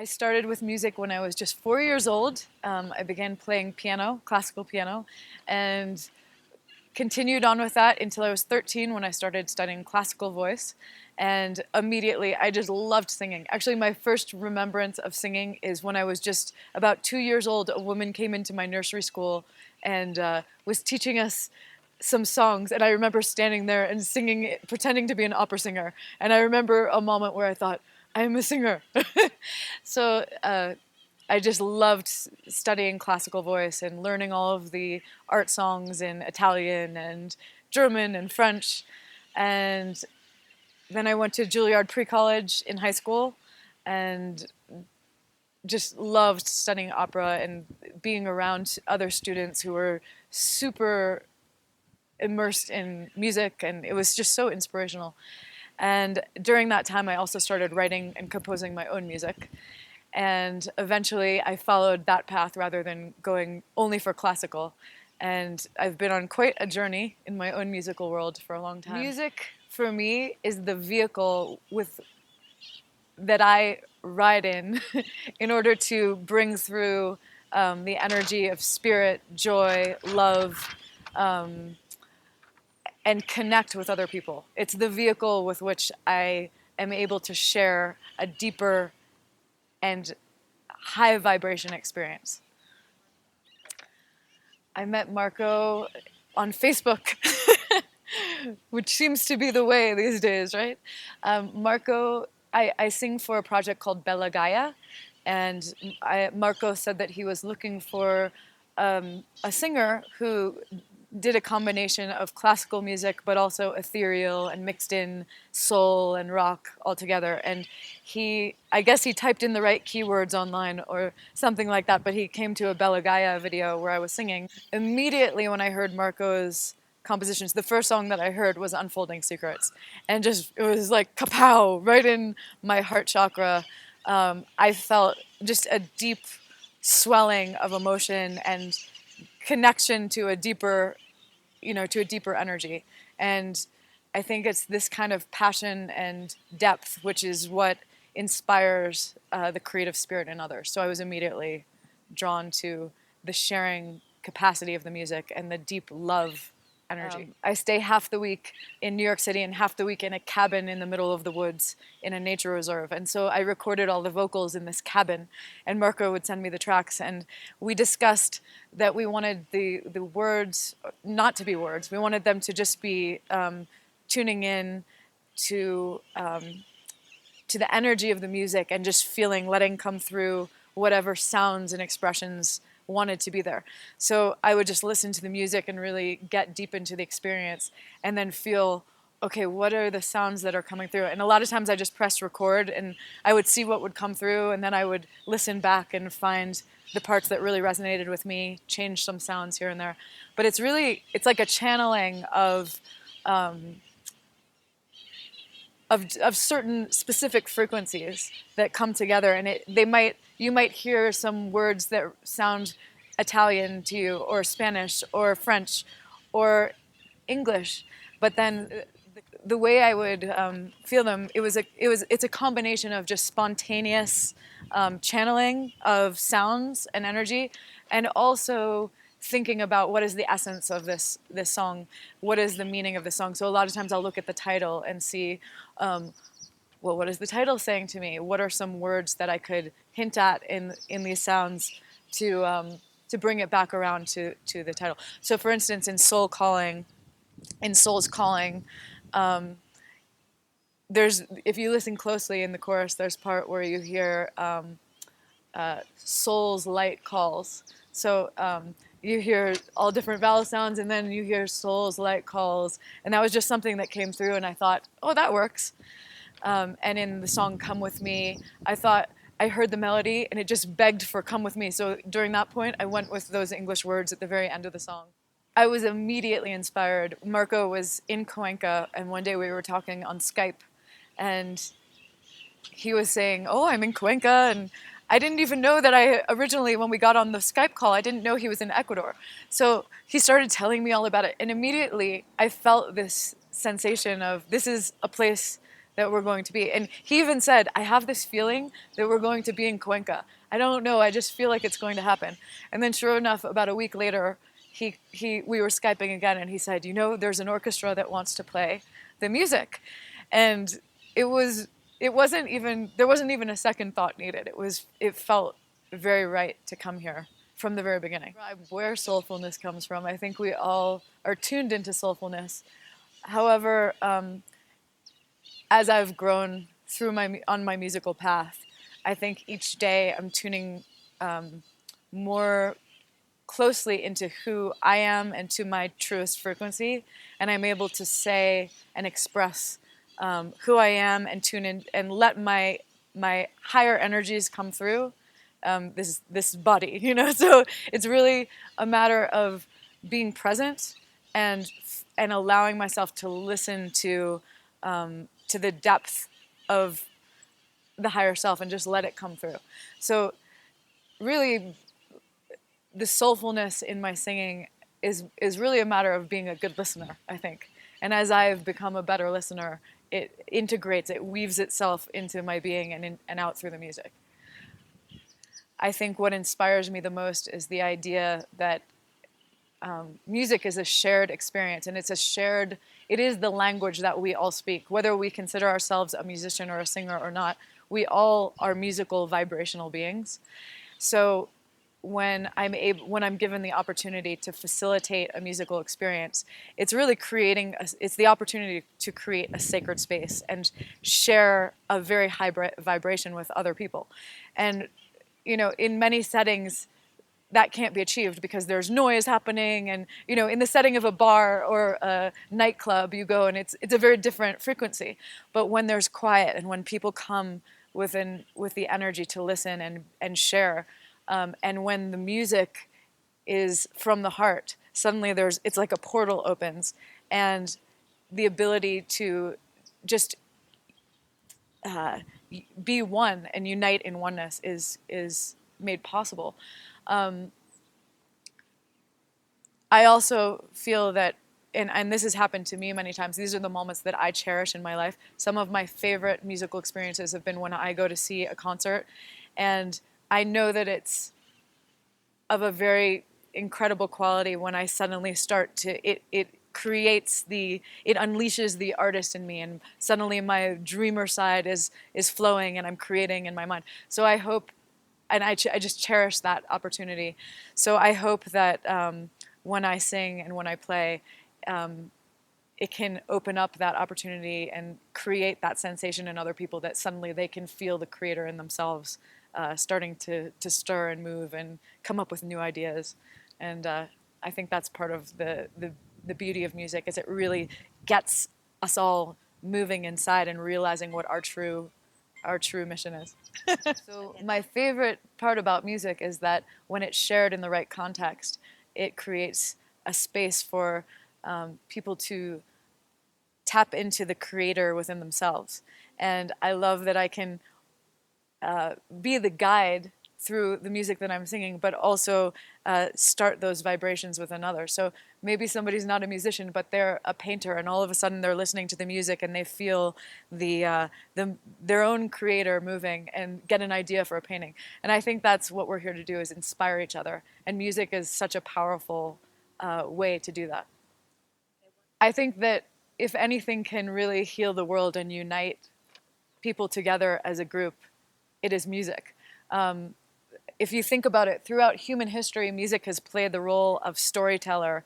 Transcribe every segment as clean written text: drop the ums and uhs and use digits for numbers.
I started with music when I was just 4 years old. I began playing piano, classical piano, and continued on with that until I was 13 when I started studying classical voice. And immediately I just loved singing. Actually, my first remembrance of singing is when I was just about 2 years old. A woman came into my nursery school and was teaching us some songs, and I remember standing there and singing, pretending to be an opera singer. And I remember a moment where I thought, I am a singer. So I just loved studying classical voice and learning all of the art songs in Italian and German and French. And then I went to Juilliard Pre-College in high school and just loved studying opera and being around other students who were super immersed in music, and it was just so inspirational. And during that time, I also started writing and composing my own music. And eventually, I followed that path rather than going only for classical. And I've been on quite a journey in my own musical world for a long time. Music, for me, is the vehicle that I ride in order to bring through the energy of spirit, joy, love, and connect with other people. It's the vehicle with which I am able to share a deeper and high vibration experience. I met Marco on Facebook, which seems to be the way these days, right? Marco, I sing for a project called Bellagaya, and Marco said that he was looking for a singer who did a combination of classical music but also ethereal and mixed in soul and rock all together. And I guess he typed in the right keywords online or something like that, but he came to a Bellagaya video where I was singing. Immediately when I heard Marco's compositions, the first song that I heard was Unfolding Secrets, and just it was like kapow right in my heart chakra. I felt just a deep swelling of emotion and connection to a deeper, to a deeper energy. And I think it's this kind of passion and depth which is what inspires the creative spirit in others. So I was immediately drawn to the sharing capacity of the music and the deep love energy. I stay half the week in New York City and half the week in a cabin in the middle of the woods in a nature reserve. And so I recorded all the vocals in this cabin, and Marco would send me the tracks. And we discussed that we wanted the words not to be words. We wanted them to just be tuning in to the energy of the music and just letting come through whatever sounds and expressions wanted to be there. So I would just listen to the music and really get deep into the experience and then feel, okay, what are the sounds that are coming through? And a lot of times I just pressed record and I would see what would come through, and then I would listen back and find the parts that really resonated with me, change some sounds here and there. But it's like a channeling of certain specific frequencies that come together, and you might hear some words that sound Italian to you, or Spanish, or French, or English, but then the way I would feel them, it's a combination of just spontaneous channeling of sounds and energy, and also thinking about what is the essence of this song, what is the meaning of the song. So a lot of times I'll look at the title and see, well, what is the title saying to me? What are some words that I could hint at in these sounds to bring it back around to the title? So for instance, in Soul's Calling, if you listen closely in the chorus, there's part where you hear soul's light calls. So you hear all different vowel sounds, and then you hear soul's light calls. And that was just something that came through, and I thought, oh, that works. And in the song Come With Me, I heard the melody, and it just begged for come with me. So during that point, I went with those English words at the very end of the song. I was immediately inspired. Marco was in Cuenca, and one day we were talking on Skype, and he was saying, oh, I'm in Cuenca, and I didn't even know that originally, when we got on the Skype call, I didn't know he was in Ecuador. So he started telling me all about it, and immediately I felt this sensation of, this is a place that we're going to be. And he even said, I have this feeling that we're going to be in Cuenca. I don't know, I just feel like it's going to happen. And then sure enough, about a week later, we were Skyping again, and he said, you know, there's an orchestra that wants to play the music. And it wasn't even, there wasn't even a second thought needed. It felt very right to come here from the very beginning. Where soulfulness comes from, I think we all are tuned into soulfulness. However, as I've grown through on my musical path, I think each day I'm tuning more closely into who I am and to my truest frequency, and I'm able to say and express who I am and tune in and let my higher energies come through this body, you know. So it's really a matter of being present and allowing myself to listen to the depth of the higher self and just let it come through. So really, the soulfulness in my singing is really a matter of being a good listener, I think. And as I've become a better listener, it integrates, it weaves itself into my being and out through the music. I think what inspires me the most is the idea that music is a shared experience, and it is the language that we all speak. Whether we consider ourselves a musician or a singer or not, we all are musical vibrational beings. So when I'm given the opportunity to facilitate a musical experience, it's really it's the opportunity to create a sacred space and share a very high vibration with other people. And you know, in many settings, that can't be achieved because there's noise happening, and you know, in the setting of a bar or a nightclub, you go and it's a very different frequency. But when there's quiet and when people come with the energy to listen and share, and when the music is from the heart, suddenly it's like a portal opens, and the ability to just be one and unite in oneness is made possible. I also feel that, and this has happened to me many times, these are the moments that I cherish in my life. Some of my favorite musical experiences have been when I go to see a concert, and I know that it's of a very incredible quality when I suddenly start to, it unleashes the artist in me, and suddenly my dreamer side is flowing and I'm creating in my mind. So I hope, and I just cherish that opportunity. So I hope that when I sing and when I play, it can open up that opportunity and create that sensation in other people that suddenly they can feel the creator in themselves starting to stir and move and come up with new ideas. And I think that's part of the beauty of music, is it really gets us all moving inside and realizing what our true mission is. So my favorite part about music is that when it's shared in the right context, it creates a space for people to tap into the creator within themselves. And I love that I can be the guide through the music that I'm singing, but also start those vibrations with another. So maybe somebody's not a musician, but they're a painter, and all of a sudden they're listening to the music and they feel their own creator moving and get an idea for a painting. And I think that's what we're here to do, is inspire each other. And music is such a powerful way to do that. I think that if anything can really heal the world and unite people together as a group, it is music. If you think about it, throughout human history, music has played the role of storyteller.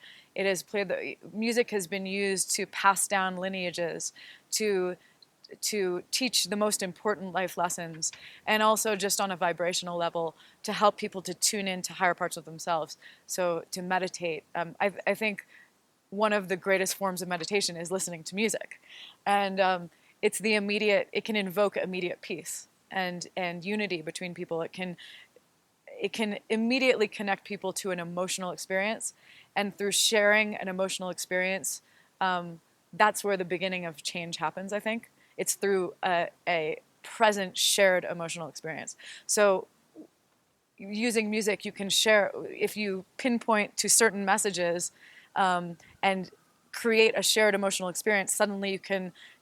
Music has been used to pass down lineages, to teach the most important life lessons, and also just on a vibrational level to help people to tune into higher parts of themselves. So to meditate, I think one of the greatest forms of meditation is listening to music, and it can invoke immediate peace and unity between people. It can immediately connect people to an emotional experience, and through sharing an emotional experience, that's where the beginning of change happens, I think. It's through a present shared emotional experience. So using music, you can share, if you pinpoint to certain messages and create a shared emotional experience, suddenly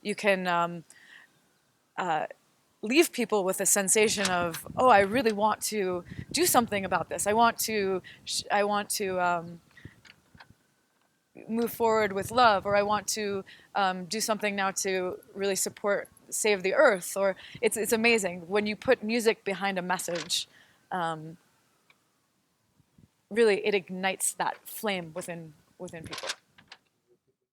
you can leave people with a sensation of, oh, I really want to do something about this. I want to move forward with love, or I want to do something now to really support, save the earth. Or it's amazing when you put music behind a message. Really, it ignites that flame within people.